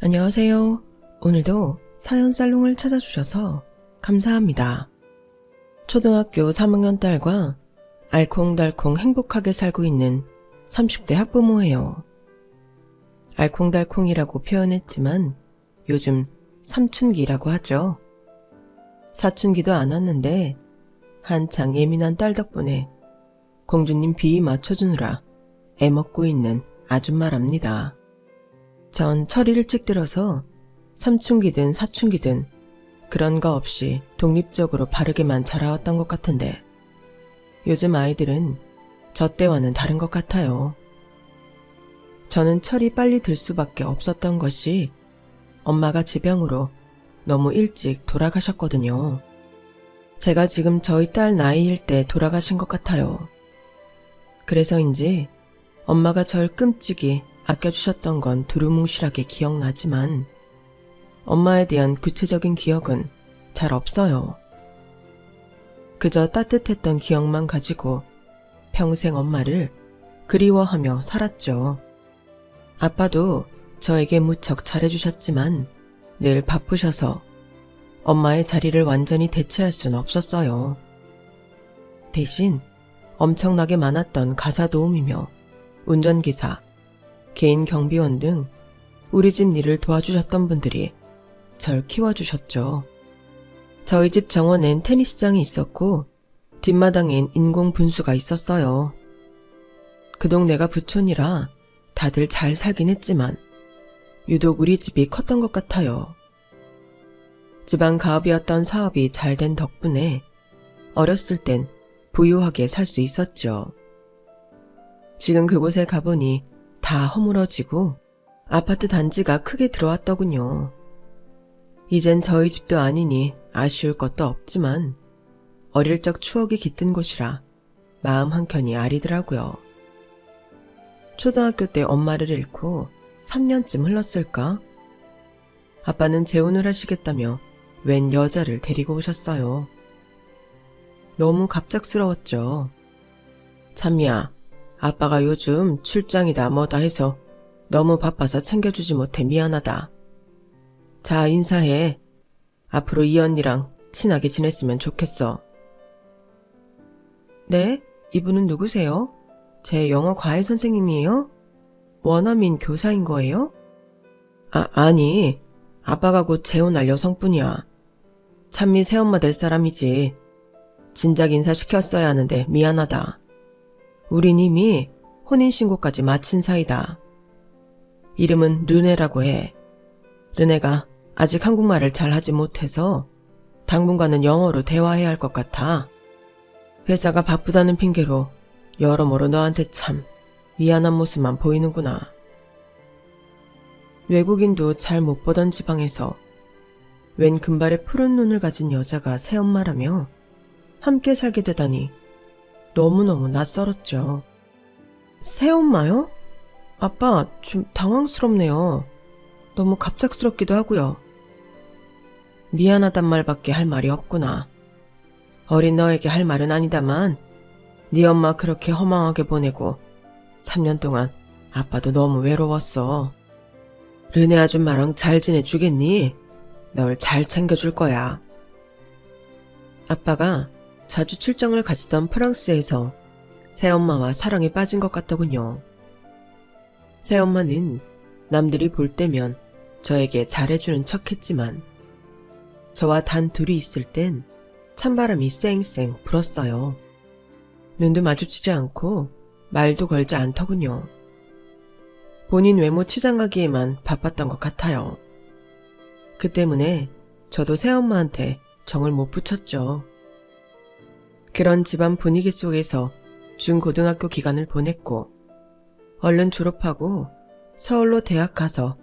안녕하세요. 오늘도 사연 살롱을 찾아주셔서 감사합니다. 초등학교 3학년 딸과 알콩달콩 행복하게 살고 있는 30대 학부모예요. 알콩달콩이라고 표현했지만 요즘 삼춘기라고 하죠. 사춘기도 안 왔는데 한창 예민한 딸 덕분에 공주님 비위 맞춰주느라 애먹고 있는 아줌마랍니다. 전 철이 일찍 들어서 삼춘기든 사춘기든 그런 거 없이 독립적으로 바르게만 자라왔던 것 같은데 요즘 아이들은 저 때와는 다른 것 같아요. 저는 철이 빨리 들 수밖에 없었던 것이 엄마가 지병으로 너무 일찍 돌아가셨거든요. 제가 지금 저희 딸 나이일 때 돌아가신 것 같아요. 그래서인지 엄마가 절 끔찍이 아껴주셨던 건 두루뭉실하게 기억나지만 엄마에 대한 구체적인 기억은 잘 없어요. 그저 따뜻했던 기억만 가지고 평생 엄마를 그리워하며 살았죠. 아빠도 저에게 무척 잘해주셨지만 늘 바쁘셔서 엄마의 자리를 완전히 대체할 순 없었어요. 대신 엄청나게 많았던 가사 도우미며 운전기사, 개인 경비원 등 우리 집 일을 도와주셨던 분들이 절 키워주셨죠. 저희 집 정원엔 테니스장이 있었고 뒷마당엔 인공 분수가 있었어요. 그 동네가 부촌이라 다들 잘 살긴 했지만 유독 우리 집이 컸던 것 같아요. 지방 가업이었던 사업이 잘 된 덕분에 어렸을 땐 부유하게 살 수 있었죠. 지금 그곳에 가보니 다 허물어지고 아파트 단지가 크게 들어왔더군요. 이젠 저희 집도 아니니 아쉬울 것도 없지만 어릴 적 추억이 깃든 곳이라 마음 한켠이 아리더라고요. 초등학교 때 엄마를 잃고 3년쯤 흘렀을까? 아빠는 재혼을 하시겠다며 웬 여자를 데리고 오셨어요. 너무 갑작스러웠죠. 참미야, 아빠가 요즘 출장이다 뭐다 해서 너무 바빠서 챙겨주지 못해 미안하다. 자, 인사해. 앞으로 이 언니랑 친하게 지냈으면 좋겠어. 네? 이분은 누구세요? 제 영어 과외 선생님이에요? 원어민 교사인 거예요? 아니, 아빠가 곧 재혼할 여성분이야. 찬미 새엄마 될 사람이지. 진작 인사시켰어야 하는데 미안하다. 우린 이미 혼인신고까지 마친 사이다. 이름은 르네라고 해. 르네가 아직 한국말을 잘 하지 못해서 당분간은 영어로 대화해야 할 것 같아. 회사가 바쁘다는 핑계로 여러모로 너한테 참 미안한 모습만 보이는구나. 외국인도 잘 못 보던 지방에서 웬 금발의 푸른 눈을 가진 여자가 새엄마라며 함께 살게 되다니 너무너무 낯설었죠. 새엄마요? 아빠, 좀 당황스럽네요. 너무 갑작스럽기도 하고요. 미안하단 말밖에 할 말이 없구나. 어린 너에게 할 말은 아니다만 네 엄마 그렇게 허망하게 보내고 3년 동안 아빠도 너무 외로웠어. 르네 아줌마랑 잘 지내주겠니? 널 잘 챙겨줄 거야. 아빠가 자주 출장을 가시던 프랑스에서 새엄마와 사랑에 빠진 것 같더군요. 새엄마는 남들이 볼 때면 저에게 잘해주는 척했지만 저와 단 둘이 있을 땐 찬바람이 쌩쌩 불었어요. 눈도 마주치지 않고 말도 걸지 않더군요. 본인 외모 치장하기에만 바빴던 것 같아요. 그 때문에 저도 새엄마한테 정을 못 붙였죠. 그런 집안 분위기 속에서 중고등학교 기간을 보냈고 얼른 졸업하고 서울로 대학 가서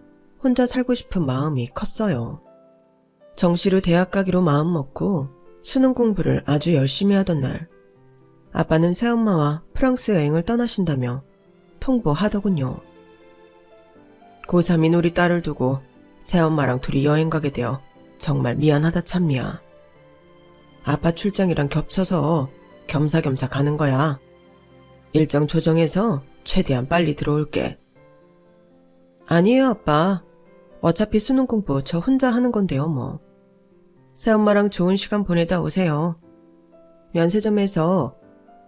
혼자 살고 싶은 마음이 컸어요. 정시로 대학 가기로 마음먹고 수능 공부를 아주 열심히 하던 날 아빠는 새엄마와 프랑스 여행을 떠나신다며 통보하더군요. 고3인 우리 딸을 두고 새엄마랑 둘이 여행 가게 되어 정말 미안하다 참미야. 아빠 출장이랑 겹쳐서 겸사겸사 가는 거야. 일정 조정해서 최대한 빨리 들어올게. 아니에요, 아빠. 어차피 수능 공부 저 혼자 하는 건데요, 뭐. 새엄마랑 좋은 시간 보내다 오세요. 면세점에서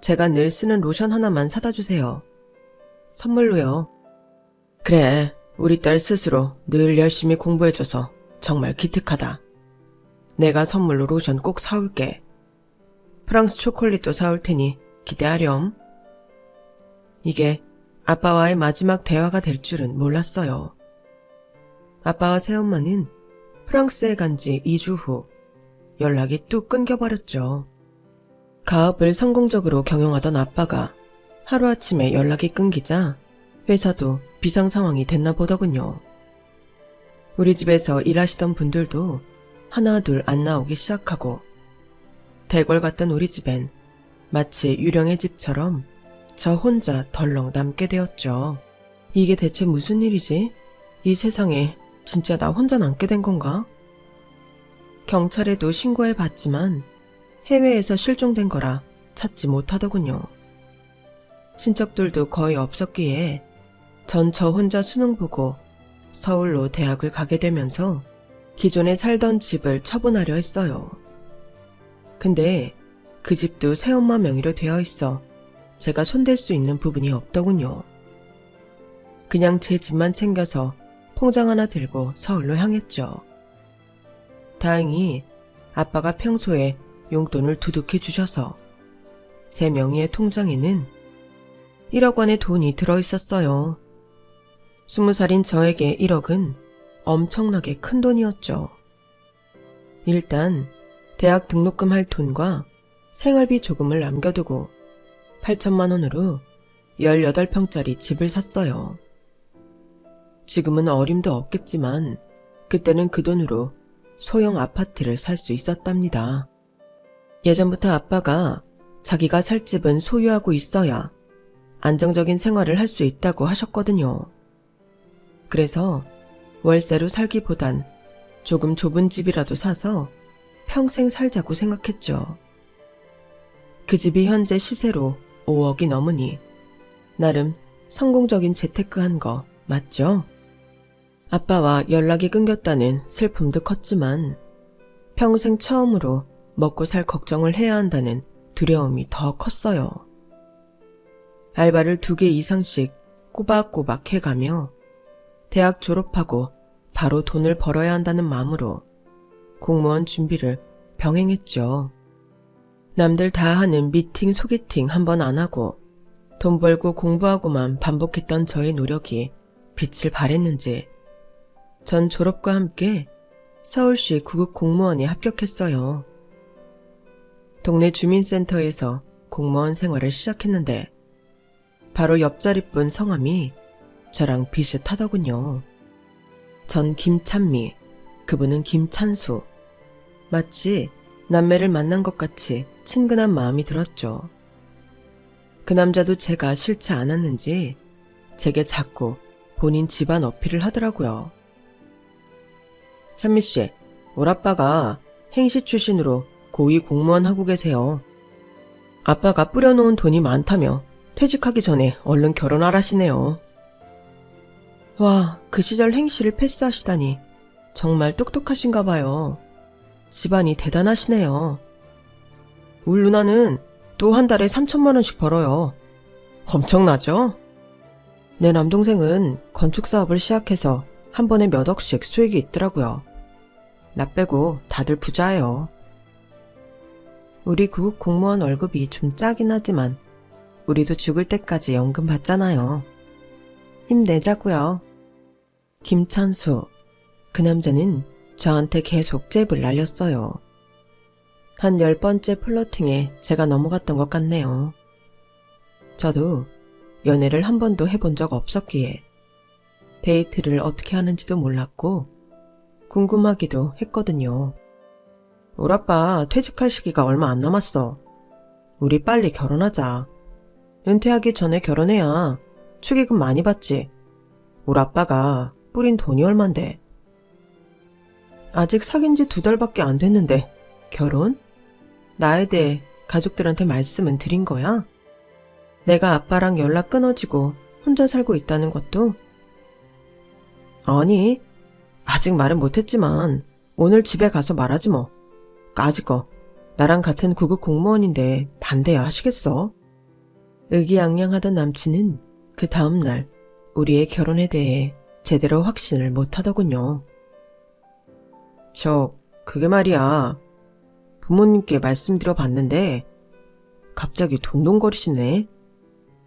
제가 늘 쓰는 로션 하나만 사다 주세요. 선물로요. 그래, 우리 딸 스스로 늘 열심히 공부해줘서 정말 기특하다. 내가 선물로 로션 꼭 사올게. 프랑스 초콜릿도 사올 테니 기대하렴. 이게 아빠와의 마지막 대화가 될 줄은 몰랐어요. 아빠와 새엄마는 프랑스에 간 지 2주 후 연락이 뚝 끊겨버렸죠. 가업을 성공적으로 경영하던 아빠가 하루아침에 연락이 끊기자 회사도 비상 상황이 됐나 보더군요. 우리 집에서 일하시던 분들도 하나 둘 안 나오기 시작하고 대궐 갔던 우리 집엔 마치 유령의 집처럼 저 혼자 덜렁 남게 되었죠. 이게 대체 무슨 일이지? 이 세상에 진짜 나 혼자 남게 된 건가? 경찰에도 신고해 봤지만 해외에서 실종된 거라 찾지 못하더군요. 친척들도 거의 없었기에 전 저 혼자 수능 보고 서울로 대학을 가게 되면서 기존에 살던 집을 처분하려 했어요. 근데 그 집도 새엄마 명의로 되어 있어 제가 손댈 수 있는 부분이 없더군요. 그냥 제 집만 챙겨서 통장 하나 들고 서울로 향했죠. 다행히 아빠가 평소에 용돈을 두둑히 주셔서 제 명의의 통장에는 1억 원의 돈이 들어있었어요. 20살인 저에게 1억은 엄청나게 큰 돈이었죠. 일단 대학 등록금 할 돈과 생활비 조금을 남겨두고 8천만 원으로 18평짜리 집을 샀어요. 지금은 어림도 없겠지만 그때는 그 돈으로 소형 아파트를 살 수 있었답니다. 예전부터 아빠가 자기가 살 집은 소유하고 있어야 안정적인 생활을 할 수 있다고 하셨거든요. 그래서 월세로 살기보단 조금 좁은 집이라도 사서 평생 살자고 생각했죠. 그 집이 현재 시세로 5억이 넘으니 나름 성공적인 재테크한 거 맞죠? 아빠와 연락이 끊겼다는 슬픔도 컸지만 평생 처음으로 먹고 살 걱정을 해야 한다는 두려움이 더 컸어요. 알바를 2개 이상씩 꼬박꼬박 해가며 대학 졸업하고 바로 돈을 벌어야 한다는 마음으로 공무원 준비를 병행했죠. 남들 다 하는 미팅 소개팅 한 번 안 하고 돈 벌고 공부하고만 반복했던 저의 노력이 빛을 발했는지 전 졸업과 함께 서울시 구급 공무원에 합격했어요. 동네 주민센터에서 공무원 생활을 시작했는데 바로 옆자리분 성함이 저랑 비슷하더군요. 전 김찬미, 그분은 김찬수. 마치 남매를 만난 것 같이 친근한 마음이 들었죠. 그 남자도 제가 싫지 않았는지 제게 자꾸 본인 집안 어필을 하더라고요. 찬미씨, 올아빠가 행시 출신으로 고위 공무원 하고 계세요. 아빠가 뿌려놓은 돈이 많다며 퇴직하기 전에 얼른 결혼하라시네요. 와, 그 시절 행시를 패스하시다니 정말 똑똑하신가 봐요. 집안이 대단하시네요. 우리 누나는 또 한 달에 3천만 원씩 벌어요. 엄청나죠? 내 남동생은 건축 사업을 시작해서 한 번에 몇 억씩 수익이 있더라고요. 나 빼고 다들 부자예요. 우리 구급 공무원 월급이 좀 짜긴 하지만 우리도 죽을 때까지 연금 받잖아요. 힘내자고요. 김찬수, 그 남자는 저한테 계속 잽을 날렸어요. 한 10번째 플러팅에 제가 넘어갔던 것 같네요. 저도 연애를 한 번도 해본 적 없었기에 데이트를 어떻게 하는지도 몰랐고 궁금하기도 했거든요. 올아빠 퇴직할 시기가 얼마 안 남았어. 우리 빨리 결혼하자. 은퇴하기 전에 결혼해야 축의금 많이 받지. 올아빠가 뿌린 돈이 얼만데. 아직 사귄 지 2달밖에 안 됐는데 결혼? 나에 대해 가족들한테 말씀은 드린 거야? 내가 아빠랑 연락 끊어지고 혼자 살고 있다는 것도? 아니, 아직 말은 못했지만 오늘 집에 가서 말하지 뭐. 까짓거 나랑 같은 구급 공무원인데 반대야 하시겠어? 의기양양하던 남친은 그 다음날 우리의 결혼에 대해 제대로 확신을 못하더군요. 그게 말이야. 부모님께 말씀드려봤는데 갑자기 동동거리시네.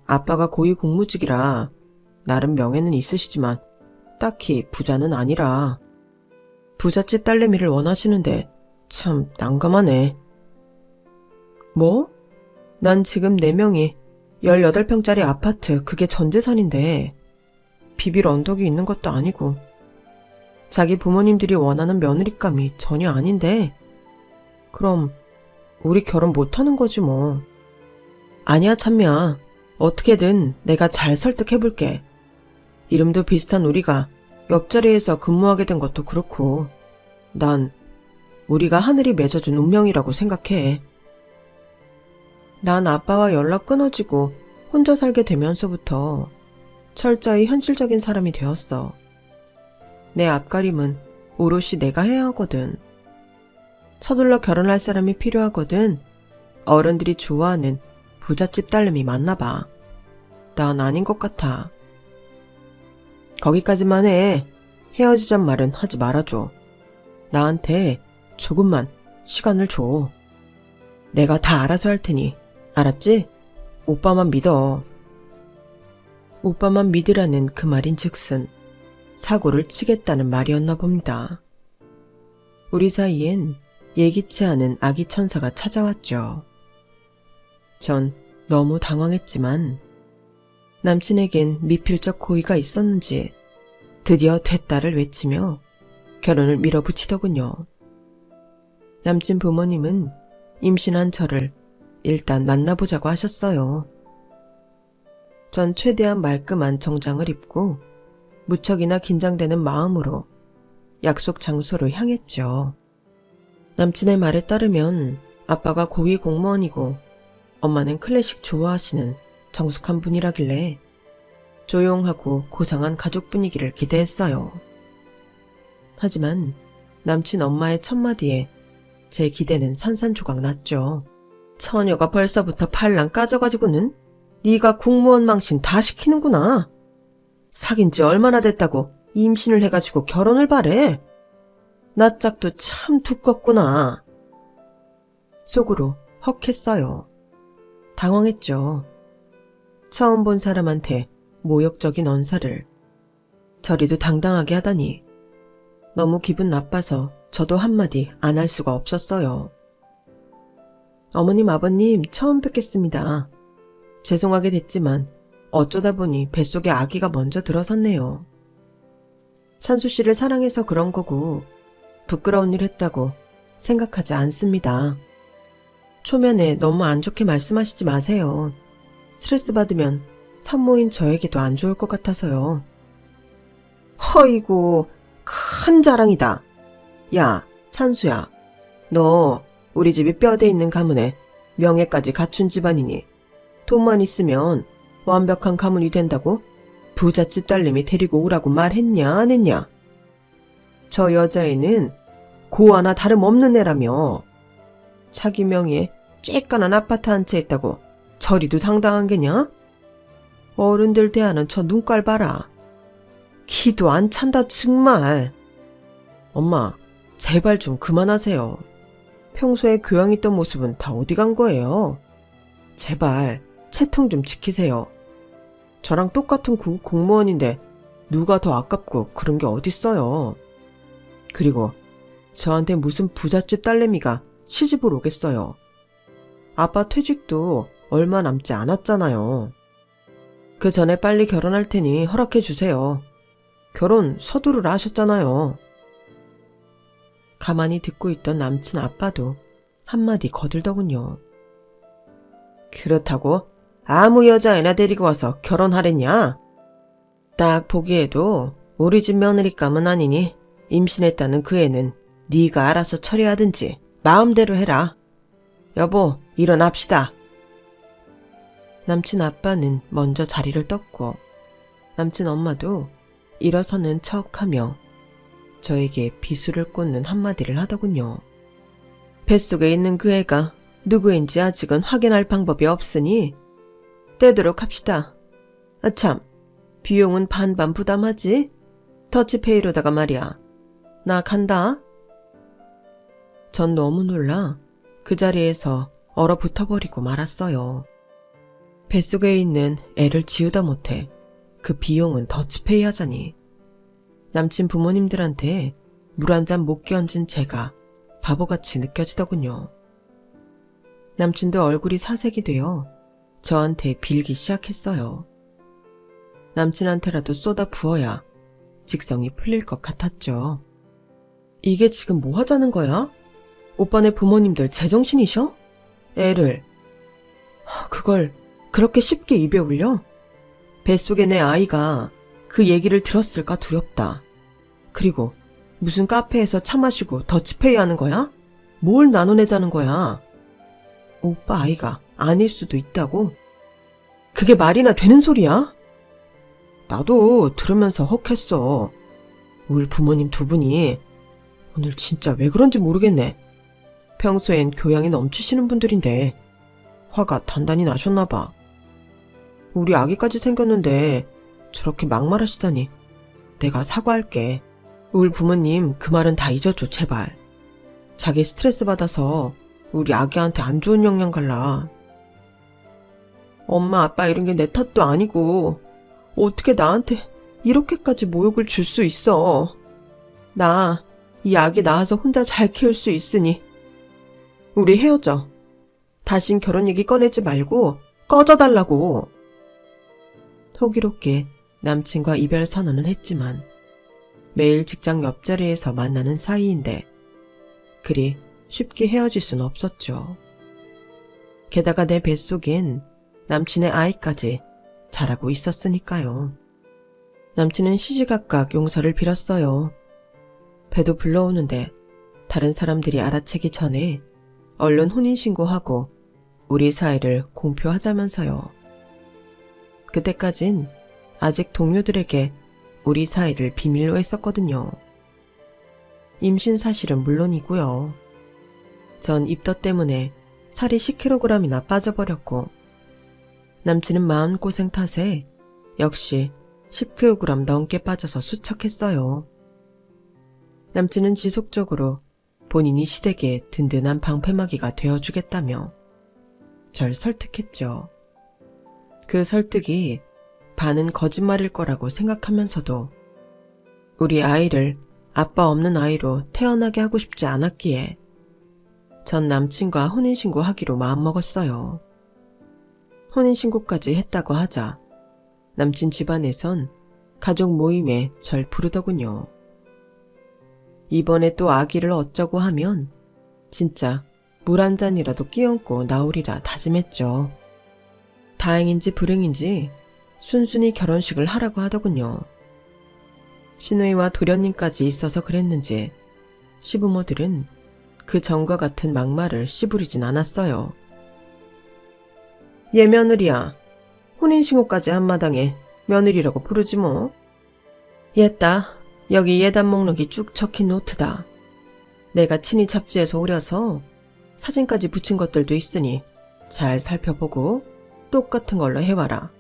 아빠가 고위공무직이라 나름 명예는 있으시지만 딱히 부자는 아니라 부잣집 딸내미를 원하시는데 참 난감하네. 뭐? 난 지금 4명이 18평짜리 아파트 그게 전 재산인데 비빌 언덕이 있는 것도 아니고 자기 부모님들이 원하는 며느리감이 전혀 아닌데 그럼 우리 결혼 못하는 거지 뭐. 아니야 참미야. 어떻게든 내가 잘 설득해볼게. 이름도 비슷한 우리가 옆자리에서 근무하게 된 것도 그렇고 난 우리가 하늘이 맺어준 운명이라고 생각해. 난 아빠와 연락 끊어지고 혼자 살게 되면서부터 철저히 현실적인 사람이 되었어. 내 앞가림은 오롯이 내가 해야 하거든. 서둘러 결혼할 사람이 필요하거든. 어른들이 좋아하는 부잣집 딸내미 맞나봐. 난 아닌 것 같아. 거기까지만 해. 헤어지잔 말은 하지 말아줘. 나한테 조금만 시간을 줘. 내가 다 알아서 할 테니 알았지? 오빠만 믿어. 오빠만 믿으라는 그 말인 즉슨 사고를 치겠다는 말이었나 봅니다. 우리 사이엔 예기치 않은 아기 천사가 찾아왔죠. 전 너무 당황했지만 남친에겐 미필적 고의가 있었는지 드디어 됐다를 외치며 결혼을 밀어붙이더군요. 남친 부모님은 임신한 저를 일단 만나보자고 하셨어요. 전 최대한 말끔한 정장을 입고 무척이나 긴장되는 마음으로 약속 장소로 향했죠. 남친의 말에 따르면 아빠가 고위 공무원이고 엄마는 클래식 좋아하시는 정숙한 분이라길래 조용하고 고상한 가족 분위기를 기대했어요. 하지만 남친 엄마의 첫마디에 제 기대는 산산조각 났죠. 처녀가 벌써부터 팔랑 까져가지고는 네가 공무원 망신 다 시키는구나. 사귄 지 얼마나 됐다고 임신을 해가지고 결혼을 바래. 낯짝도 참 두껍구나. 속으로 헉했어요. 당황했죠. 처음 본 사람한테 모욕적인 언사를 저리도 당당하게 하다니 너무 기분 나빠서 저도 한마디 안 할 수가 없었어요. 어머님, 아버님 처음 뵙겠습니다. 죄송하게 됐지만 어쩌다 보니 뱃속에 아기가 먼저 들어섰네요. 찬수 씨를 사랑해서 그런 거고 부끄러운 일 했다고 생각하지 않습니다. 초면에 너무 안 좋게 말씀하시지 마세요. 스트레스 받으면 산모인 저에게도 안 좋을 것 같아서요. 허이고 큰 자랑이다. 야, 찬수야. 너 우리 집이 뼈대 있는 가문에 명예까지 갖춘 집안이니 돈만 있으면 완벽한 가문이 된다고 부잣집 딸내미 데리고 오라고 말했냐 안 했냐? 저 여자애는 고아나 다름없는 애라며. 자기 명의에 쬐깐한 아파트 한 채 있다고 저리도 당당한 게냐? 어른들 대하는 저 눈깔 봐라. 기도 안 찬다 정말. 엄마, 제발 좀 그만하세요. 평소에 교양 있던 모습은 다 어디 간 거예요? 제발 채통 좀 지키세요. 저랑 똑같은 구급 공무원인데 누가 더 아깝고 그런 게 어딨어요. 그리고 저한테 무슨 부잣집 딸내미가 시집을 오겠어요. 아빠 퇴직도 얼마 남지 않았잖아요. 그 전에 빨리 결혼할 테니 허락해 주세요. 결혼 서두르라 하셨잖아요. 가만히 듣고 있던 남친 아빠도 한마디 거들더군요. 그렇다고 아무 여자애나 데리고 와서 결혼하랬냐? 딱 보기에도 우리 집 며느리감은 아니니 임신했다는 그 애는 네가 알아서 처리하든지 마음대로 해라. 여보, 일어납시다. 남친 아빠는 먼저 자리를 떴고 남친 엄마도 일어서는 척하며 저에게 비수를 꽂는 한마디를 하더군요. 뱃속에 있는 그 애가 누구인지 아직은 확인할 방법이 없으니 떼도록 합시다. 아참, 비용은 반반 부담하지? 터치페이로다가 말이야. 나 간다. 전 너무 놀라 그 자리에서 얼어붙어버리고 말았어요. 뱃속에 있는 애를 지우다 못해 그 비용은 더치페이 하자니. 남친 부모님들한테 물 한 잔 못 끼얹은 제가 바보같이 느껴지더군요. 남친도 얼굴이 사색이 되어 저한테 빌기 시작했어요. 남친한테라도 쏟아 부어야 직성이 풀릴 것 같았죠. 이게 지금 뭐 하자는 거야? 오빠네 부모님들 제정신이셔? 애를. 그걸 그렇게 쉽게 입에 올려? 뱃속에 내 아이가 그 얘기를 들었을까 두렵다. 그리고 무슨 카페에서 차 마시고 더치페이 하는 거야? 뭘 나눠내자는 거야? 오빠 아이가 아닐 수도 있다고? 그게 말이나 되는 소리야? 나도 들으면서 헉했어. 우리 부모님 두 분이 오늘 진짜 왜 그런지 모르겠네. 평소엔 교양이 넘치시는 분들인데 화가 단단히 나셨나 봐. 우리 아기까지 생겼는데 저렇게 막말하시다니. 내가 사과할게. 우리 부모님 그 말은 다 잊어줘 제발. 자기 스트레스 받아서 우리 아기한테 안 좋은 영향 갈라. 엄마 아빠 이런 게 내 탓도 아니고 어떻게 나한테 이렇게까지 모욕을 줄 수 있어. 나 이 아기 낳아서 혼자 잘 키울 수 있으니 우리 헤어져. 다신 결혼 얘기 꺼내지 말고 꺼져달라고. 호기롭게 남친과 이별 선언을 했지만 매일 직장 옆자리에서 만나는 사이인데 그리 쉽게 헤어질 순 없었죠. 게다가 내 뱃속엔 남친의 아이까지 자라고 있었으니까요. 남친은 시시각각 용서를 빌었어요. 배도 불러오는데 다른 사람들이 알아채기 전에 얼른 혼인신고하고 우리 사이를 공표하자면서요. 그때까진 아직 동료들에게 우리 사이를 비밀로 했었거든요. 임신 사실은 물론이고요. 전 입덧 때문에 살이 10kg이나 빠져버렸고 남친은 마음고생 탓에 역시 10kg 넘게 빠져서 수척했어요. 남친은 지속적으로 본인이 시댁에 든든한 방패막이가 되어주겠다며 절 설득했죠. 그 설득이 반은 거짓말일 거라고 생각하면서도 우리 아이를 아빠 없는 아이로 태어나게 하고 싶지 않았기에 전 남친과 혼인신고하기로 마음먹었어요. 혼인신고까지 했다고 하자 남친 집안에선 가족 모임에 절 부르더군요. 이번에 또 아기를 어쩌고 하면 진짜 물 한 잔이라도 끼얹고 나오리라 다짐했죠. 다행인지 불행인지 순순히 결혼식을 하라고 하더군요. 시누이와 도련님까지 있어서 그랬는지 시부모들은 그 전과 같은 막말을 씨부리진 않았어요. 얘 며느리야. 혼인신고까지 한 마당에 며느리라고 부르지 뭐. 얘따 여기 예단 목록이 쭉 적힌 노트다. 내가 친히 잡지에서 오려서 사진까지 붙인 것들도 있으니 잘 살펴보고 똑같은 걸로 해와라.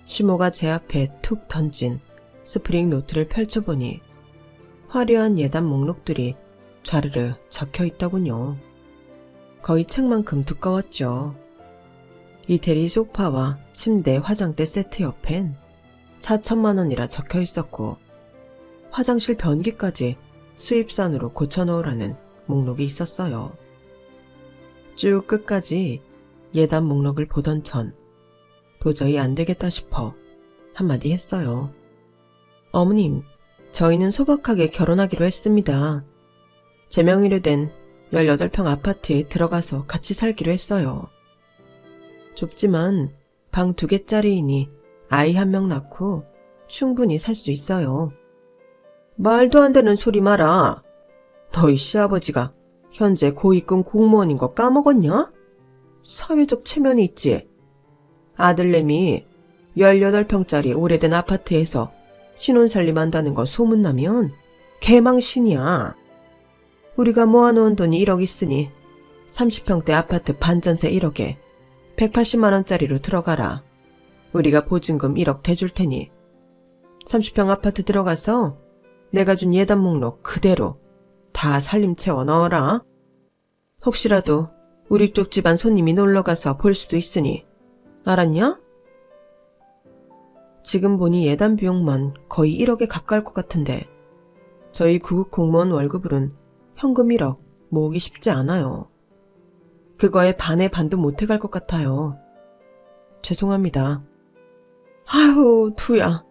시모가 제 앞에 툭 던진 스프링 노트를 펼쳐보니 화려한 예단 목록들이 좌르르 적혀 있더군요. 거의 책만큼 두꺼웠죠. 이태리 소파와 침대, 화장대 세트 옆엔 4천만 원이라 적혀 있었고 화장실 변기까지 수입산으로 고쳐놓으라는 목록이 있었어요. 쭉 끝까지 예단 목록을 보던 전 도저히 안 되겠다 싶어 한마디 했어요. 어머님, 저희는 소박하게 결혼하기로 했습니다. 제 명의로 된 18평 아파트에 들어가서 같이 살기로 했어요. 좁지만 방 2개짜리이니 아이 1명 낳고 충분히 살 수 있어요. 말도 안 되는 소리 마라. 너희 시아버지가 현재 고위급 공무원인 거 까먹었냐? 사회적 체면이 있지. 아들내미 18평짜리 오래된 아파트에서 신혼살림 한다는 거 소문나면 개망신이야. 우리가 모아놓은 돈이 1억 있으니 30평대 아파트 반전세 1억에 180만 원짜리로 들어가라. 우리가 보증금 1억 대줄 테니 30평 아파트 들어가서 내가 준 예단 목록 그대로 다 살림 채워 넣어라. 혹시라도 우리 쪽 집안 손님이 놀러가서 볼 수도 있으니 알았냐? 지금 보니 예단 비용만 거의 1억에 가까울 것 같은데 저희 구급 공무원 월급으로는 현금 1억 모으기 쉽지 않아요. 그거에 반의 반도 못해갈 것 같아요. 죄송합니다. 아유, 두야.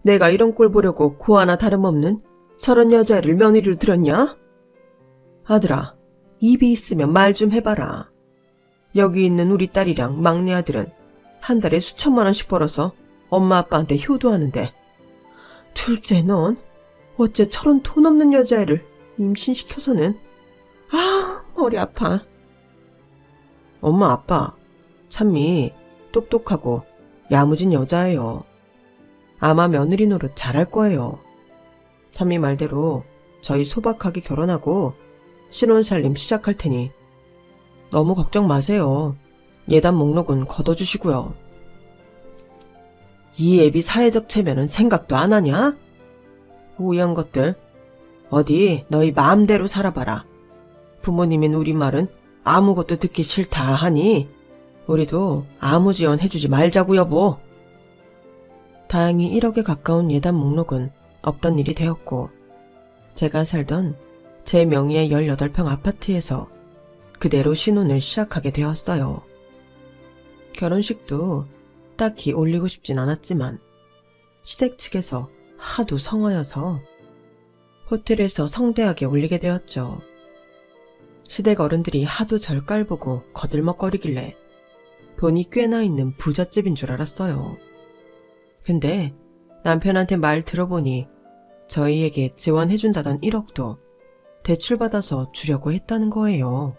내가 이런 꼴 보려고 고 하나 다름없는 저런 여자애를 며느리로 들였냐? 아들아, 입이 있으면 말 좀 해봐라. 여기 있는 우리 딸이랑 막내 아들은 한 달에 수천만 원씩 벌어서 엄마 아빠한테 효도하는데 둘째 넌 어째 저런 돈 없는 여자애를 임신시켜서는 머리 아파. 엄마 아빠 참미 똑똑하고 야무진 여자예요. 아마 며느리 노릇 잘할 거예요. 참미 말대로 저희 소박하게 결혼하고 신혼살림 시작할 테니 너무 걱정 마세요. 예단 목록은 걷어주시고요. 이 애비 사회적 체면은 생각도 안 하냐? 오이한 것들. 어디 너희 마음대로 살아봐라. 부모님인 우리 말은 아무것도 듣기 싫다 하니 우리도 아무 지원 해주지 말자고 여보. 다행히 1억에 가까운 예단 목록은 없던 일이 되었고 제가 살던 제 명의의 18평 아파트에서 그대로 신혼을 시작하게 되었어요. 결혼식도 딱히 올리고 싶진 않았지만 시댁 측에서 하도 성화여서 호텔에서 성대하게 올리게 되었죠. 시댁 어른들이 하도 절 깔보고 거들먹거리길래 돈이 꽤나 있는 부잣집인 줄 알았어요. 근데 남편한테 말 들어보니 저희에게 지원해준다던 1억도 대출받아서 주려고 했다는 거예요.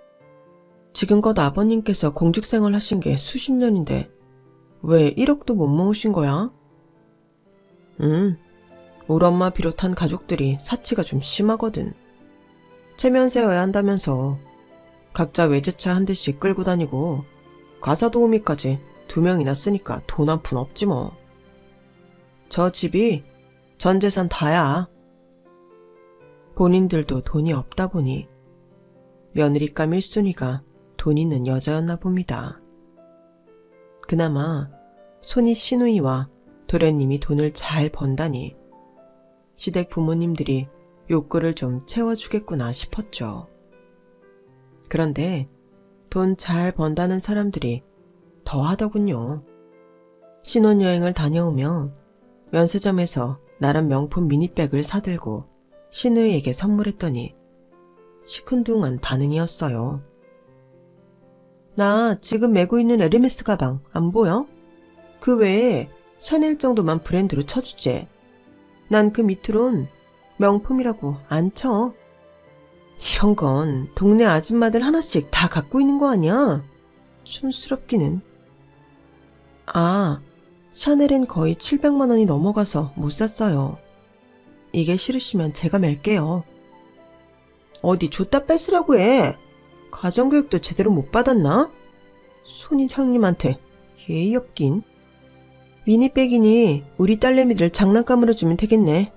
지금껏 아버님께서 공직생활 하신 게 수십 년인데 왜 1억도 못 모으신 거야? 우리 엄마 비롯한 가족들이 사치가 좀 심하거든. 체면 세워야 한다면서 각자 외제차 한 대씩 끌고 다니고 가사 도우미까지 2명이나 쓰니까 돈 한 푼 없지 뭐. 저 집이 전 재산 다야. 본인들도 돈이 없다 보니 며느리감 1순위가 돈 있는 여자였나 봅니다. 그나마 손이 시누이와 도련님이 돈을 잘 번다니 시댁 부모님들이 욕구를 좀 채워주겠구나 싶었죠. 그런데 돈 잘 번다는 사람들이 더 하더군요. 신혼여행을 다녀오며 면세점에서 나름 명품 미니백을 사들고 시누이에게 선물했더니 시큰둥한 반응이었어요. 나 지금 메고 있는 에르메스 가방 안 보여? 그 외에 샤넬 정도만 브랜드로 쳐주지. 난 그 밑으론 명품이라고 안 쳐. 이런 건 동네 아줌마들 하나씩 다 갖고 있는 거 아니야? 촌스럽기는. 아, 샤넬은 거의 700만 원이 넘어가서 못 샀어요. 이게 싫으시면 제가 맬게요. 어디 줬다 뺏으라고 해. 가정교육도 제대로 못 받았나? 손인 형님한테 예의 없긴. 미니백이니 우리 딸내미들 장난감으로 주면 되겠네.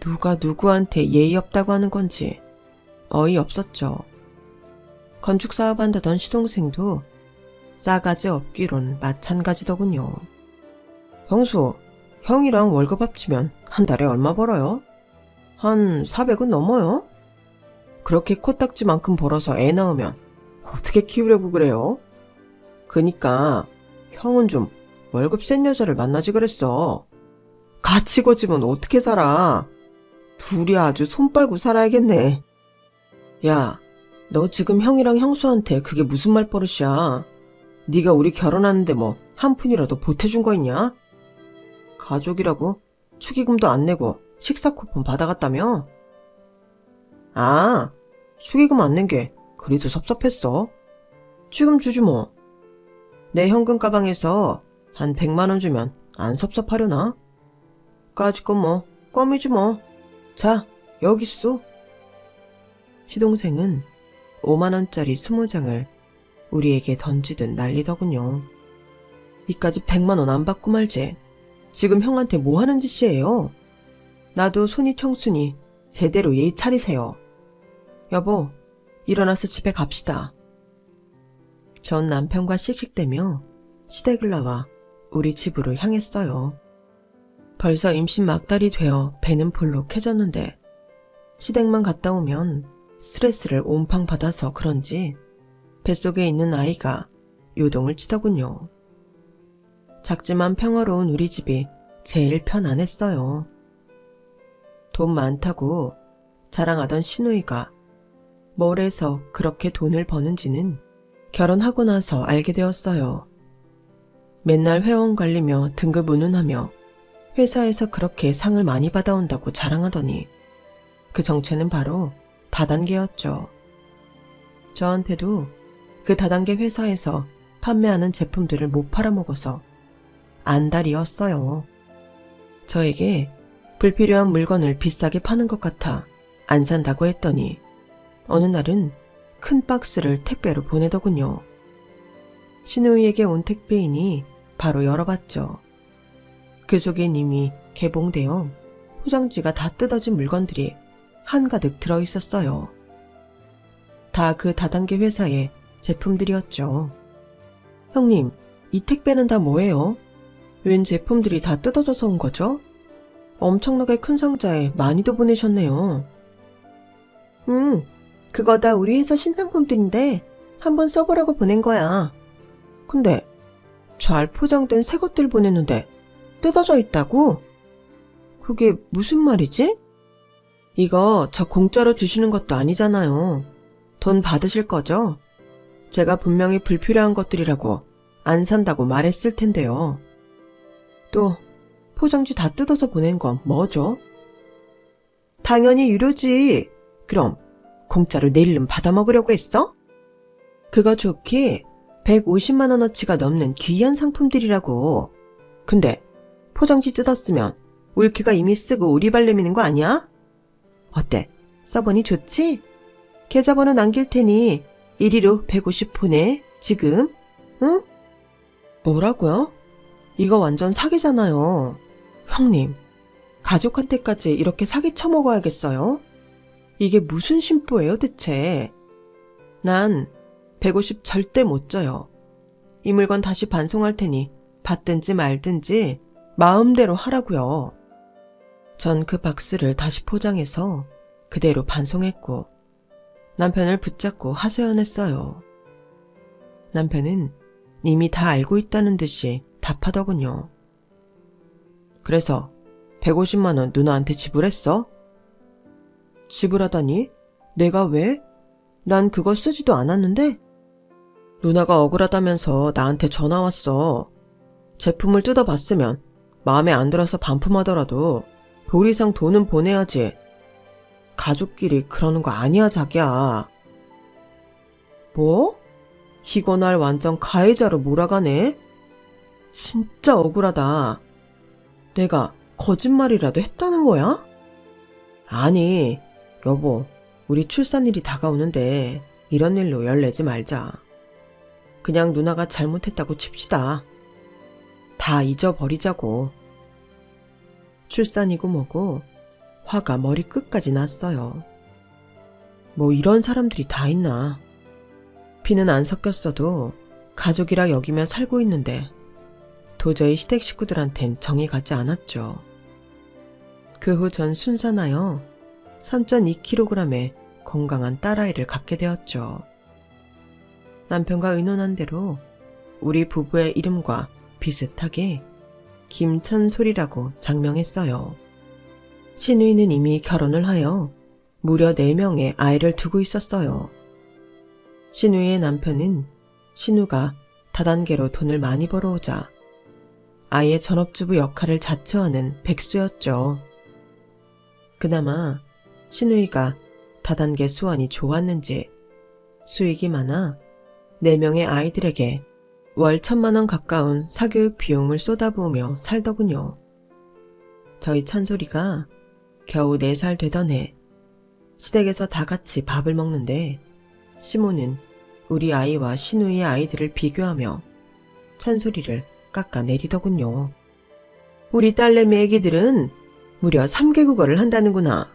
누가 누구한테 예의 없다고 하는 건지 어이없었죠. 건축사업 한다던 시동생도 싸가지 없기론 마찬가지더군요. 형수, 형이랑 월급 합치면 한 달에 얼마 벌어요? 한 400은 넘어요? 그렇게 코딱지만큼 벌어서 애 낳으면 어떻게 키우려고 그래요? 그니까 형은 좀 월급 센 여자를 만나지 그랬어. 같이 거지면 어떻게 살아? 둘이 아주 손 빨고 살아야겠네. 야, 너 지금 형이랑 형수한테 그게 무슨 말버릇이야? 네가 우리 결혼하는데 뭐 한 푼이라도 보태준 거 있냐? 가족이라고 축의금도 안 내고 식사 쿠폰 받아갔다며? 아, 축의금 안 낸 게 그래도 섭섭했어. 지금 주지 뭐. 내 현금 가방에서 한 100만 원 주면 안 섭섭하려나? 까짓 건 뭐 껌이지 뭐. 자, 여기 있어. 시동생은 5만원짜리 20장을 우리에게 던지듯 난리더군요. 이까지 100만원 안 받고 말지. 지금 형한테 뭐 하는 짓이에요? 나도 손이 청순이 제대로 예의 차리세요. 여보, 일어나서 집에 갑시다. 전 남편과 씩씩대며 시댁을 나와 우리 집으로 향했어요. 벌써 임신 막달이 되어 배는 볼록해졌는데 시댁만 갔다 오면 스트레스를 온팡 받아서 그런지 뱃속에 있는 아이가 요동을 치더군요. 작지만 평화로운 우리 집이 제일 편안했어요. 돈 많다고 자랑하던 시누이가 뭘 해서 그렇게 돈을 버는지는 결혼하고 나서 알게 되었어요. 맨날 회원 관리며 등급 운운하며 회사에서 그렇게 상을 많이 받아온다고 자랑하더니 그 정체는 바로 다단계였죠. 저한테도 그 다단계 회사에서 판매하는 제품들을 못 팔아먹어서 안달이었어요. 저에게 불필요한 물건을 비싸게 파는 것 같아 안 산다고 했더니 어느 날은 큰 박스를 택배로 보내더군요. 시누이에게 온 택배이니 바로 열어봤죠. 그 속엔 이미 개봉되어 포장지가 다 뜯어진 물건들이 한가득 들어있었어요. 다 그 다단계 회사의 제품들이었죠. 형님, 이 택배는 다 뭐예요? 웬 제품들이 다 뜯어져서 온 거죠? 엄청나게 큰 상자에 많이도 보내셨네요. 그거 다 우리 회사 신상품들인데 한번 써보라고 보낸 거야. 근데 잘 포장된 새 것들 보냈는데 뜯어져 있다고? 그게 무슨 말이지? 이거 저 공짜로 주시는 것도 아니잖아요. 돈 받으실 거죠? 제가 분명히 불필요한 것들이라고 안 산다고 말했을 텐데요. 또 포장지 다 뜯어서 보낸 건 뭐죠? 당연히 유료지. 그럼 공짜로 내일은 받아먹으려고 했어? 그거 좋기 150만 원어치가 넘는 귀한 상품들이라고. 근데 포장지 뜯었으면 울키가 이미 쓰고 우리발 내미는 거 아니야? 어때? 써보니 좋지? 계좌번호 남길 테니 이리로 150 보내. 지금. 응? 뭐라고요? 이거 완전 사기잖아요. 형님, 가족한테까지 이렇게 사기 쳐먹어야겠어요? 이게 무슨 심보예요 대체? 난 150 절대 못 줘요. 이 물건 다시 반송할 테니 받든지 말든지 마음대로 하라고요. 전 그 박스를 다시 포장해서 그대로 반송했고 남편을 붙잡고 하소연했어요. 남편은 이미 다 알고 있다는 듯이 답하더군요. 그래서 150만 원 누나한테 지불했어? 지불하다니? 내가 왜? 난 그거 쓰지도 않았는데? 누나가 억울하다면서 나한테 전화 왔어. 제품을 뜯어봤으면 마음에 안 들어서 반품하더라도 돌 이상 돈은 보내야지. 가족끼리 그러는 거 아니야 자기야. 뭐? 이거 날 완전 가해자로 몰아가네? 진짜 억울하다. 내가 거짓말이라도 했다는 거야? 아니, 여보, 우리 출산일이 다가오는데 이런 일로 열내지 말자. 그냥 누나가 잘못했다고 칩시다. 다 잊어버리자고. 출산이고 뭐고 화가 머리 끝까지 났어요. 뭐 이런 사람들이 다 있나. 피는 안 섞였어도 가족이라 여기며 살고 있는데 도저히 시댁 식구들한텐 정이 가지 않았죠. 그 후 전 순산하여 3.2kg의 건강한 딸아이를 갖게 되었죠. 남편과 의논한 대로 우리 부부의 이름과 비슷하게 김찬솔이라고 장명했어요. 시누이는 이미 결혼을 하여 무려 4명의 아이를 두고 있었어요. 시누이의 남편은 시누가 다단계로 돈을 많이 벌어오자 아이의 전업주부 역할을 자처하는 백수였죠. 그나마 시누이가 다단계 수완이 좋았는지 수익이 많아 4명의 아이들에게 월 1,000만 원 가까운 사교육 비용을 쏟아부으며 살더군요. 저희 찬솔이가 겨우 4살 되던 해 시댁에서 다 같이 밥을 먹는데 시모는 우리 아이와 신우이의 아이들을 비교하며 찬소리를 깎아내리더군요. 우리 딸내미 애기들은 무려 3개국어를 한다는구나.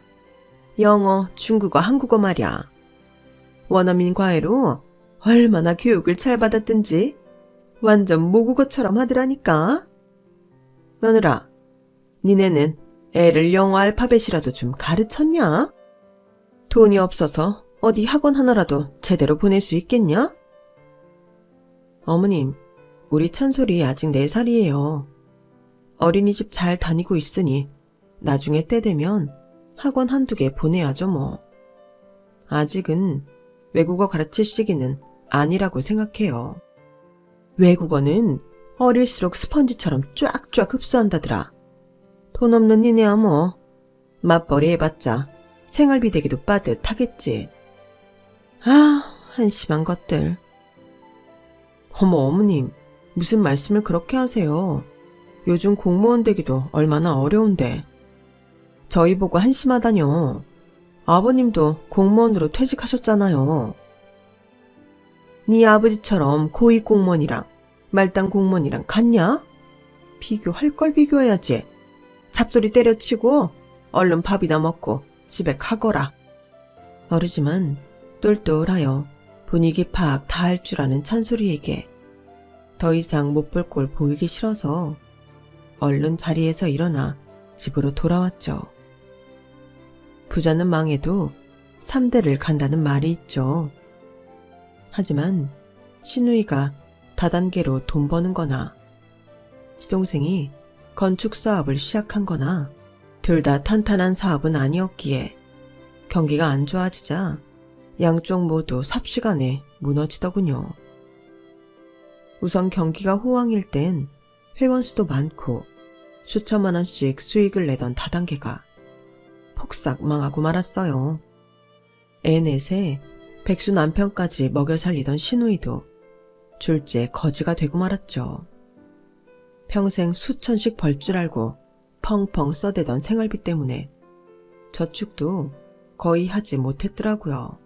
영어, 중국어, 한국어 말이야. 원어민 과외로 얼마나 교육을 잘 받았든지 완전 모국어처럼 하더라니까. 며느라, 니네는 애를 영어 알파벳이라도 좀 가르쳤냐? 돈이 없어서 어디 학원 하나라도 제대로 보낼 수 있겠냐? 어머님, 우리 찬솔이 아직 4살이에요. 어린이집 잘 다니고 있으니 나중에 때 되면 학원 한두 개 보내야죠 뭐. 아직은 외국어 가르칠 시기는 아니라고 생각해요. 외국어는 어릴수록 스펀지처럼 쫙쫙 흡수한다더라. 돈 없는 니네야 뭐 맞벌이 해봤자 생활비 대기도 빠듯하겠지. 아, 한심한 것들. 어머 어머님, 무슨 말씀을 그렇게 하세요. 요즘 공무원 되기도 얼마나 어려운데. 저희 보고 한심하다뇨. 아버님도 공무원으로 퇴직하셨잖아요. 네 아버지처럼 고위 공무원이랑 말단 공무원이랑 같냐? 비교할 걸 비교해야지. 잡소리 때려치고 얼른 밥이나 먹고 집에 가거라. 어르지만 똘똘하여 분위기 파악 다 할 줄 아는 찬소리에게 더 이상 못 볼 꼴 보이기 싫어서 얼른 자리에서 일어나 집으로 돌아왔죠. 부자는 망해도 3대를 간다는 말이 있죠. 하지만 시누이가 다단계로 돈 버는 거나 시동생이 건축 사업을 시작한 거나 둘 다 탄탄한 사업은 아니었기에 경기가 안 좋아지자 양쪽 모두 삽시간에 무너지더군요. 우선 경기가 호황일 땐 회원 수도 많고 수천만 원씩 수익을 내던 다단계가 폭삭 망하고 말았어요. 애 넷에 백수 남편까지 먹여 살리던 시누이도 졸지에 거지가 되고 말았죠. 평생 수천씩 벌 줄 알고 펑펑 써대던 생활비 때문에 저축도 거의 하지 못했더라고요.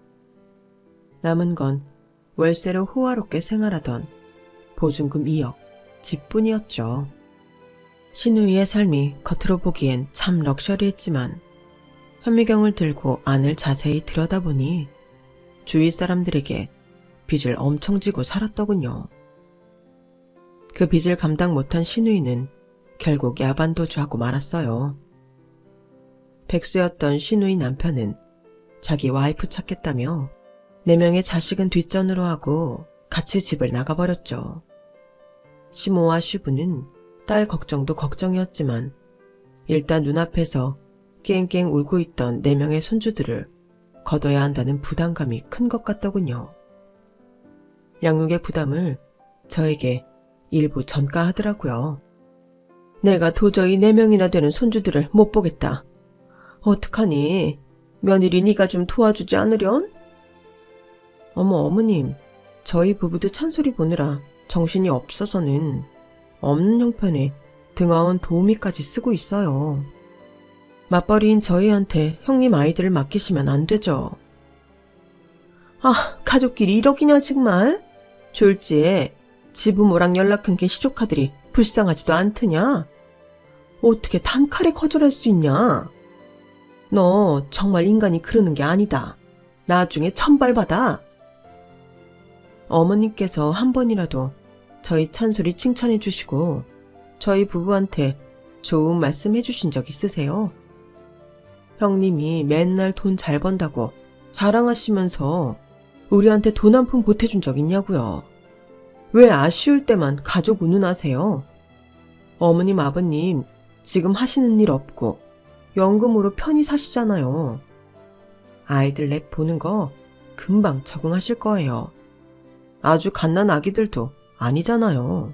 남은 건 월세로 호화롭게 생활하던 보증금 2억, 집뿐이었죠. 시누이의 삶이 겉으로 보기엔 참 럭셔리했지만 현미경을 들고 안을 자세히 들여다보니 주위 사람들에게 빚을 엄청 지고 살았더군요. 그 빚을 감당 못한 시누이는 결국 야반도주하고 말았어요. 백수였던 시누이 남편은 자기 와이프 찾겠다며 4명의 자식은 뒷전으로 하고 같이 집을 나가버렸죠. 시모와 시부는 딸 걱정도 걱정이었지만 일단 눈앞에서 깽깽 울고 있던 4명의 손주들을 거둬야 한다는 부담감이 큰 것 같더군요. 양육의 부담을 저에게 일부 전가하더라고요. 내가 도저히 4명이나 되는 손주들을 못 보겠다. 어떡하니? 며느리 네가 좀 도와주지 않으련? 어머 어머님, 저희 부부도 찬소리 보느라 정신이 없어서는 없는 형편에 등하원 도우미까지 쓰고 있어요. 맞벌이인 저희한테 형님 아이들을 맡기시면 안 되죠. 아, 가족끼리 1억이냐 정말? 졸지에 지부모랑 연락 끊긴 시조카들이 불쌍하지도 않더냐? 어떻게 단칼에 거절할 수 있냐? 너 정말 인간이 그러는 게 아니다. 나중에 천벌받아. 어머님께서 한 번이라도 저희 찬솔이 칭찬해 주시고 저희 부부한테 좋은 말씀 해주신 적 있으세요? 형님이 맨날 돈 잘 번다고 자랑하시면서 우리한테 돈 한 푼 보태준 적 있냐고요? 왜 아쉬울 때만 가족 운운하세요? 어머님 아버님 지금 하시는 일 없고 연금으로 편히 사시잖아요. 아이들 넷 보는 거 금방 적응하실 거예요. 아주 갓난 아기들도 아니잖아요.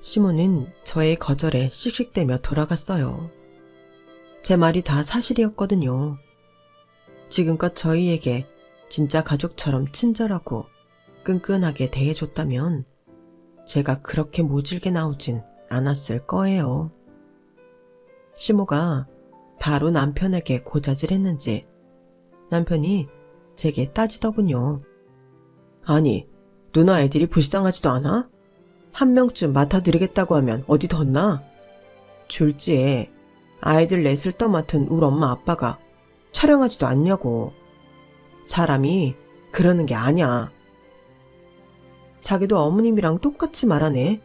시모는 저의 거절에 씩씩대며 돌아갔어요. 제 말이 다 사실이었거든요. 지금껏 저희에게 진짜 가족처럼 친절하고 끈끈하게 대해줬다면 제가 그렇게 모질게 나오진 않았을 거예요. 시모가 바로 남편에게 고자질했는지 남편이 제게 따지더군요. 아니, 누나 애들이 불쌍하지도 않아? 한 명쯤 맡아드리겠다고 하면 어디 뒀나? 졸지에 아이들 넷을 떠맡은 우리 엄마 아빠가 촬영하지도 않냐고. 사람이 그러는 게 아냐. 자기도 어머님이랑 똑같이 말하네.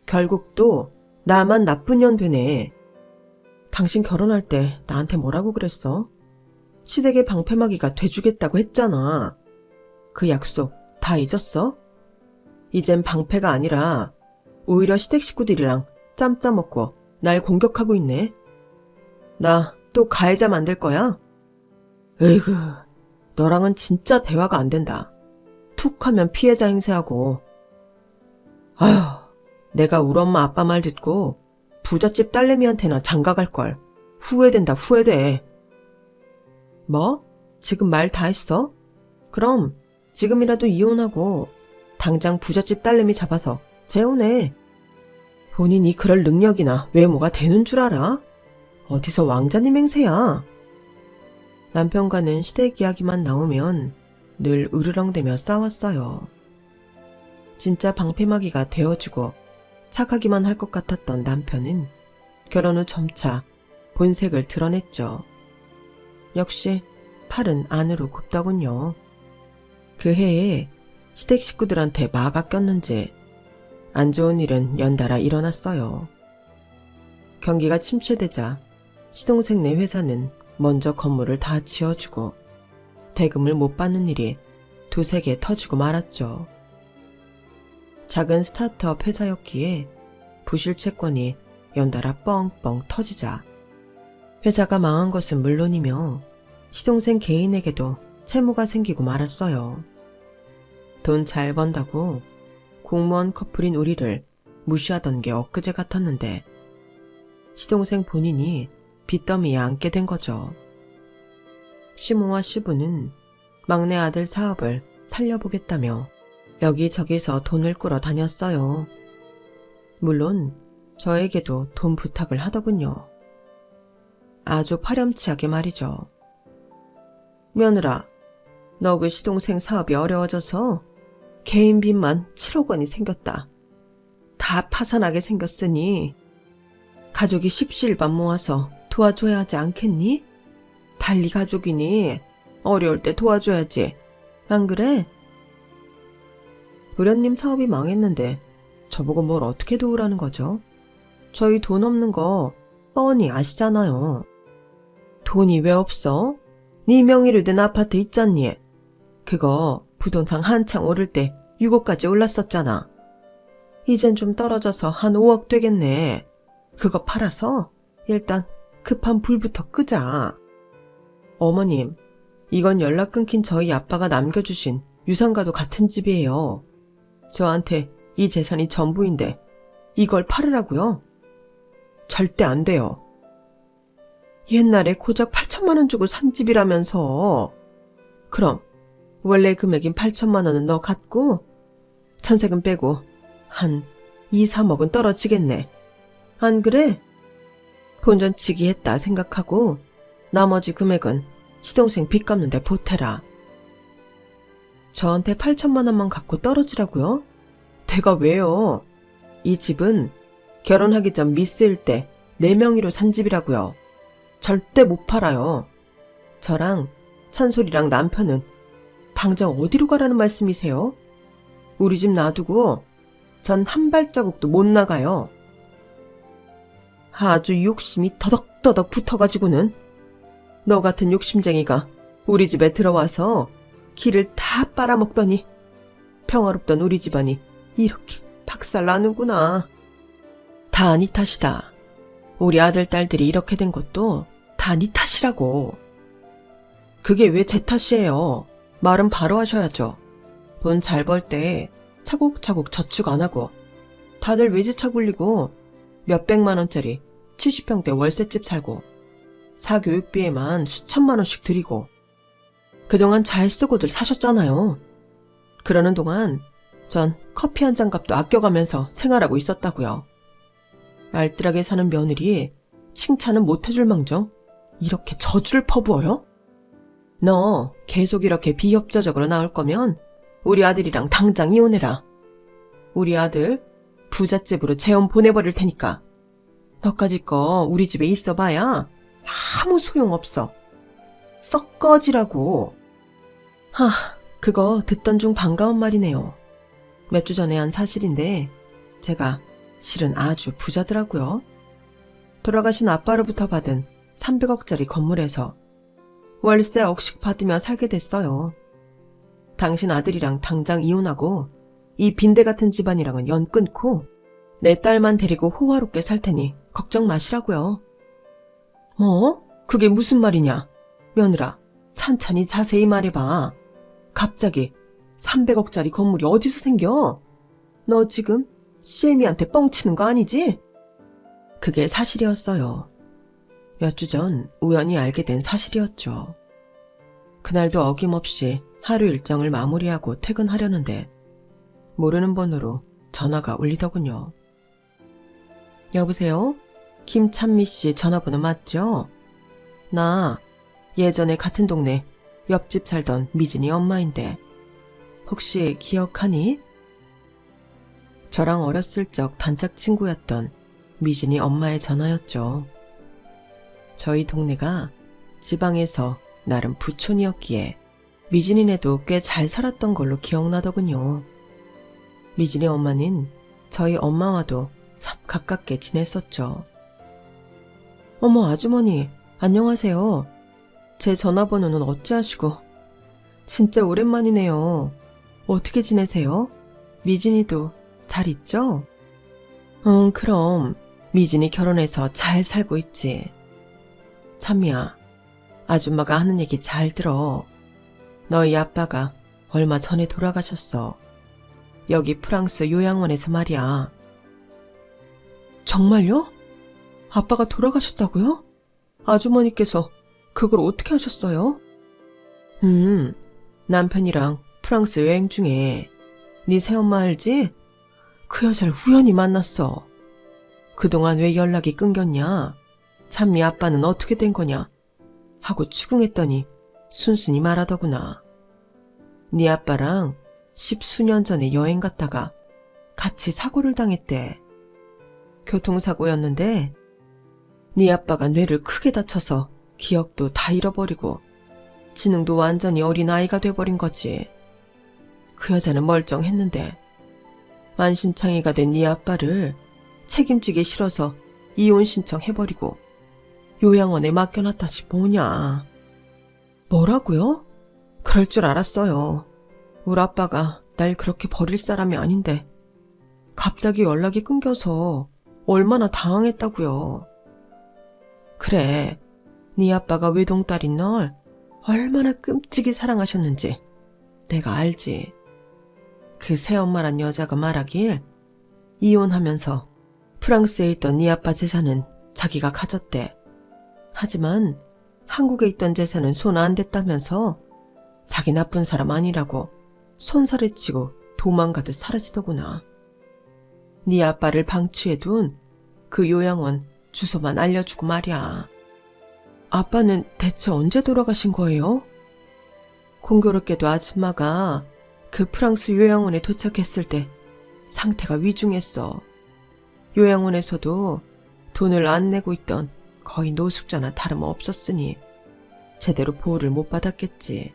결국 또 나만 나쁜 년 되네. 당신 결혼할 때 나한테 뭐라고 그랬어? 시댁의 방패막이가 돼주겠다고 했잖아. 그 약속 다 잊었어? 이젠 방패가 아니라 오히려 시댁 식구들이랑 짬 짜먹고 날 공격하고 있네. 나 또 가해자 만들 거야? 으이구, 너랑은 진짜 대화가 안 된다. 툭 하면 피해자 행세하고. 아휴, 내가 우리 엄마 아빠 말 듣고 부잣집 딸내미한테나 장가갈걸. 후회된다, 후회돼. 뭐? 지금 말 다 했어? 그럼 지금이라도 이혼하고 당장 부잣집 딸내미 잡아서 재혼해. 본인이 그럴 능력이나 외모가 되는 줄 알아? 어디서 왕자님 행세야. 남편과는 시댁 이야기만 나오면 늘 으르렁대며 싸웠어요. 진짜 방패막이가 되어주고 착하기만 할 것 같았던 남편은 결혼 후 점차 본색을 드러냈죠. 역시 팔은 안으로 굽더군요. 그 해에 시댁 식구들한테 마가 꼈는지 안 좋은 일은 연달아 일어났어요. 경기가 침체되자 시동생네 회사는 먼저 건물을 다 지어주고 대금을 못 받는 일이 두세 개 터지고 말았죠. 작은 스타트업 회사였기에 부실 채권이 연달아 뻥뻥 터지자 회사가 망한 것은 물론이며 시동생 개인에게도 채무가 생기고 말았어요. 돈 잘 번다고 공무원 커플인 우리를 무시하던 게 엊그제 같았는데 시동생 본인이 빚더미에 앉게 된 거죠. 시모와 시부는 막내 아들 사업을 살려보겠다며 여기저기서 돈을 꾸러 다녔어요. 물론 저에게도 돈 부탁을 하더군요. 아주 파렴치하게 말이죠. 며느라, 너 그 시동생 사업이 어려워져서 개인 빚만 7억 원이 생겼다. 다 파산하게 생겼으니 가족이 십시일반 모아서 도와줘야 하지 않겠니? 달리 가족이니 어려울 때 도와줘야지. 안 그래? 도련님 사업이 망했는데 저보고 뭘 어떻게 도우라는 거죠? 저희 돈 없는 거 뻔히 아시잖아요. 돈이 왜 없어? 네 명의로 된 아파트 있잖니. 그거 부동산 한창 오를 때 6억까지 올랐었잖아. 이젠 좀 떨어져서 한 5억 되겠네. 그거 팔아서 일단 급한 불부터 끄자. 어머님, 이건 연락 끊긴 저희 아빠가 남겨주신 유산과도 같은 집이에요. 저한테 이 재산이 전부인데 이걸 팔으라고요? 절대 안 돼요. 옛날에 고작 8천만 원 주고 산 집이라면서. 그럼 원래 금액인 8천만 원은 너 갖고 전세금 빼고 한 2, 3억은 떨어지겠네. 안 그래? 본전치기 했다 생각하고 나머지 금액은 시동생 빚 갚는데 보태라. 저한테 8천만 원만 갖고 떨어지라고요? 대가 왜요? 이 집은 결혼하기 전 미스일 때 4명의로 산 집이라고요. 절대 못 팔아요. 저랑 찬솔이랑 남편은 당장 어디로 가라는 말씀이세요? 우리 집 놔두고 전 한 발자국도 못 나가요. 아주 욕심이 더덕더덕 붙어가지고는 너 같은 욕심쟁이가 우리 집에 들어와서 기를 다 빨아먹더니 평화롭던 우리 집안이 이렇게 박살나는구나. 다 네 탓이다. 우리 아들, 딸들이 이렇게 된 것도 다 네 탓이라고. 그게 왜 제 탓이에요? 말은 바로 하셔야죠. 돈 잘 벌 때 차곡차곡 저축 안 하고 다들 외제차 굴리고 몇백만 원짜리 70평대 월세집 살고 사교육비에만 수천만 원씩 드리고 그동안 잘 쓰고들 사셨잖아요. 그러는 동안 전 커피 한 잔 값도 아껴가면서 생활하고 있었다고요. 알뜰하게 사는 며느리 칭찬은 못 해줄 망정 이렇게 저주를 퍼부어요? 너 계속 이렇게 비협조적으로 나올 거면 우리 아들이랑 당장 이혼해라. 우리 아들 부잣집으로 재혼 보내버릴 테니까. 너까지 거 우리 집에 있어봐야 아무 소용없어. 썩 꺼지라고. 그거 듣던 중 반가운 말이네요. 몇 주 전에 한 사실인데 제가 실은 아주 부자더라고요. 돌아가신 아빠로부터 받은 300억짜리 건물에서 월세 억씩 받으며 살게 됐어요. 당신 아들이랑 당장 이혼하고 이 빈대 같은 집안이랑은 연 끊고 내 딸만 데리고 호화롭게 살 테니 걱정 마시라고요. 뭐? 그게 무슨 말이냐? 며느라, 찬찬히 자세히 말해봐. 갑자기 300억짜리 건물이 어디서 생겨? 너 지금 시애미한테 뻥치는 거 아니지? 그게 사실이었어요. 몇 주 전 우연히 알게 된 사실이었죠. 그날도 어김없이 하루 일정을 마무리하고 퇴근하려는데 모르는 번호로 전화가 울리더군요. 여보세요? 김찬미 씨 전화번호 맞죠? 나 예전에 같은 동네 옆집 살던 미진이 엄마인데 혹시 기억하니? 저랑 어렸을 적 단짝 친구였던 미진이 엄마의 전화였죠. 저희 동네가 지방에서 나름 부촌이었기에 미진이네도 꽤 잘 살았던 걸로 기억나더군요. 미진이 엄마는 저희 엄마와도 참 가깝게 지냈었죠. 어머 아주머니 안녕하세요. 제 전화번호는 어찌하시고. 진짜 오랜만이네요. 어떻게 지내세요? 미진이도 잘 있죠? 응 그럼 미진이 결혼해서 잘 살고 있지. 찬미야, 아줌마가 하는 얘기 잘 들어. 너희 아빠가 얼마 전에 돌아가셨어. 여기 프랑스 요양원에서 말이야. 정말요? 아빠가 돌아가셨다고요? 아주머니께서 그걸 어떻게 하셨어요? 남편이랑 프랑스 여행 중에 네 새엄마 알지? 그 여자를 우연히 만났어. 그동안 왜 연락이 끊겼냐? 찬미 아빠는 어떻게 된 거냐? 하고 추궁했더니 순순히 말하더구나. 네 아빠랑 10수년 전에 여행 갔다가 같이 사고를 당했대. 교통사고였는데 네 아빠가 뇌를 크게 다쳐서 기억도 다 잃어버리고 지능도 완전히 어린아이가 돼버린 거지. 그 여자는 멀쩡했는데 만신창이가 된 네 아빠를 책임지기 싫어서 이혼 신청해버리고 요양원에 맡겨놨다지 뭐냐. 뭐라고요? 그럴 줄 알았어요. 우리 아빠가 날 그렇게 버릴 사람이 아닌데 갑자기 연락이 끊겨서 얼마나 당황했다고요. 그래, 네 아빠가 외동딸인 널 얼마나 끔찍이 사랑하셨는지 내가 알지. 그 새엄마란 여자가 말하길 이혼하면서 프랑스에 있던 네 아빠 재산은 자기가 가졌대. 하지만 한국에 있던 재산은 손 안 댔다면서 자기 나쁜 사람 아니라고 손살에 치고 도망가듯 사라지더구나. 네 아빠를 방치해둔 그 요양원 주소만 알려주고 말이야. 아빠는 대체 언제 돌아가신 거예요? 공교롭게도 아줌마가 그 프랑스 요양원에 도착했을 때 상태가 위중했어. 요양원에서도 돈을 안 내고 있던 거의 노숙자나 다름없었으니 제대로 보호를 못 받았겠지.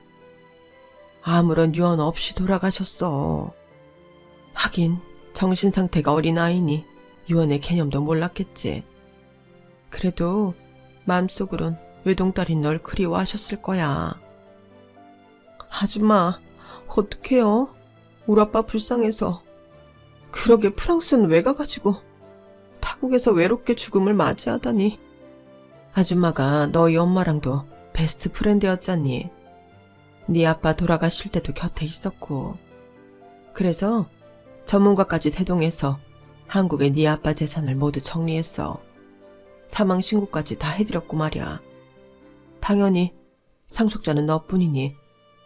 아무런 유언 없이 돌아가셨어. 하긴 정신상태가 어린아이니 유언의 개념도 몰랐겠지. 그래도 마음속으론 외동딸인 널 그리워하셨을 거야. 아줌마, 어떡해요? 우리 아빠 불쌍해서. 그러게 프랑스는 왜 가가지고 타국에서 외롭게 죽음을 맞이하다니. 아줌마가 너희 엄마랑도 베스트 프렌드였잖니. 네 아빠 돌아가실 때도 곁에 있었고. 그래서 전문가까지 대동해서 한국에 네 아빠 재산을 모두 정리했어. 사망 신고까지 다 해드렸고 말이야. 당연히 상속자는 너뿐이니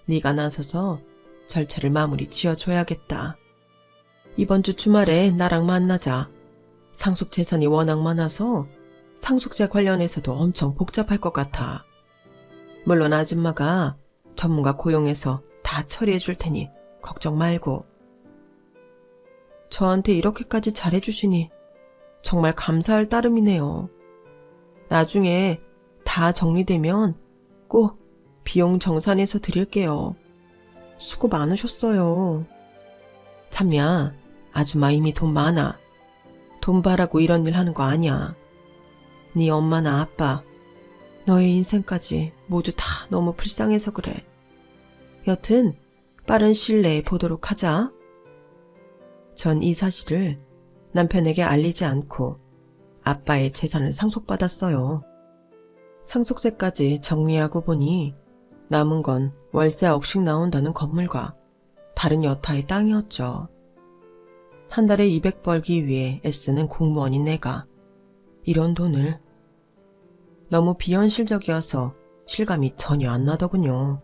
네가 나서서 절차를 마무리 지어줘야겠다. 이번 주 주말에 나랑 만나자. 상속 재산이 워낙 많아서 상속세 관련해서도 엄청 복잡할 것 같아. 물론 아줌마가 전문가 고용해서 다 처리해 줄 테니 걱정 말고. 저한테 이렇게까지 잘해주시니 정말 감사할 따름이네요. 나중에 다 정리되면 꼭 비용 정산해서 드릴게요. 수고 많으셨어요. 참야, 아줌마 이미 돈 많아. 돈 바라고 이런 일 하는 거 아니야. 네 엄마나 아빠, 너의 인생까지 모두 다 너무 불쌍해서 그래. 여튼 빠른 시일 내에 보도록 하자. 전 이 사실을 남편에게 알리지 않고 아빠의 재산을 상속받았어요. 상속세까지 정리하고 보니 남은 건 월세 억씩 나온다는 건물과 다른 여타의 땅이었죠. 한 달에 200 벌기 위해 애쓰는 공무원인 내가 이런 돈을. 너무 비현실적이어서 실감이 전혀 안 나더군요.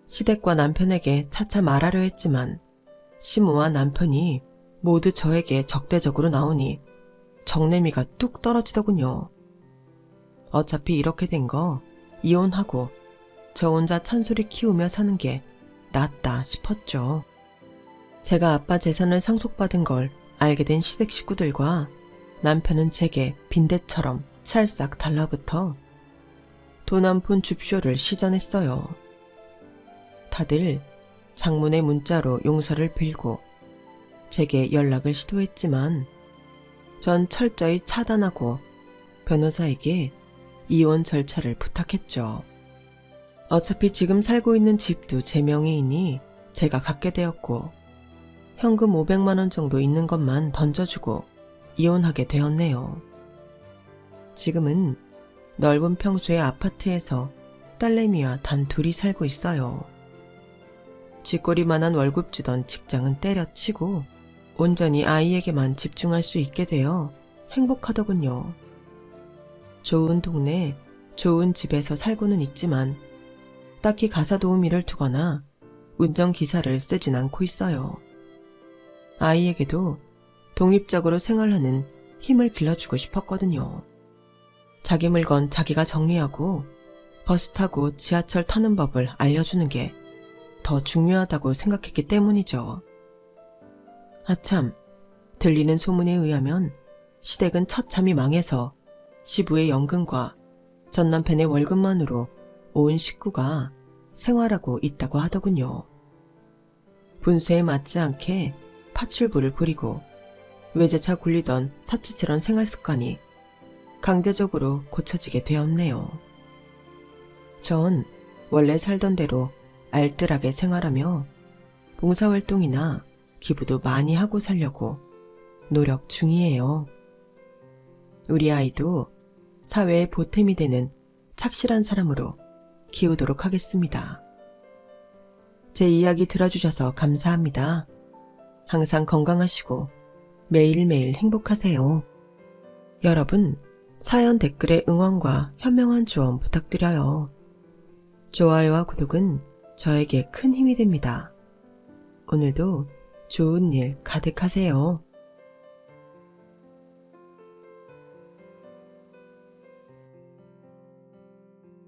시댁과 남편에게 차차 말하려 했지만 시무와 남편이 모두 저에게 적대적으로 나오니 정내미가 뚝 떨어지더군요. 어차피 이렇게 된 거 이혼하고 저 혼자 찬소리 키우며 사는 게 낫다 싶었죠. 제가 아빠 재산을 상속받은 걸 알게 된 시댁 식구들과 남편은 제게 빈대처럼 찰싹 달라붙어 돈 한 푼 줍쇼를 시전했어요. 다들 장문의 문자로 용서를 빌고 제게 연락을 시도했지만 전 철저히 차단하고 변호사에게 이혼 절차를 부탁했죠. 어차피 지금 살고 있는 집도 제 명의이니 제가 갖게 되었고 현금 500만 원 정도 있는 것만 던져주고 이혼하게 되었네요. 지금은 넓은 평수의 아파트에서 딸내미와 단 둘이 살고 있어요. 쥐꼬리만한 월급 주던 직장은 때려치고 온전히 아이에게만 집중할 수 있게 되어 행복하더군요. 좋은 동네, 좋은 집에서 살고는 있지만 딱히 가사 도우미를 두거나 운전기사를 쓰진 않고 있어요. 아이에게도 독립적으로 생활하는 힘을 길러주고 싶었거든요. 자기 물건 자기가 정리하고 버스 타고 지하철 타는 법을 알려주는 게 더 중요하다고 생각했기 때문이죠. 아참, 들리는 소문에 의하면 시댁은 처참히 망해서 시부의 연금과 전 남편의 월급만으로 온 식구가 생활하고 있다고 하더군요. 분수에 맞지 않게 파출부를 부리고 외제차 굴리던 사치스런 생활 습관이 강제적으로 고쳐지게 되었네요. 전 원래 살던 대로 알뜰하게 생활하며 봉사활동이나 기부도 많이 하고 살려고 노력 중이에요. 우리 아이도 사회의 보탬이 되는 착실한 사람으로 키우도록 하겠습니다. 제 이야기 들어주셔서 감사합니다. 항상 건강하시고 매일매일 행복하세요. 여러분, 사연 댓글에 응원과 현명한 조언 부탁드려요. 좋아요와 구독은 저에게 큰 힘이 됩니다. 오늘도 좋은 일 가득하세요.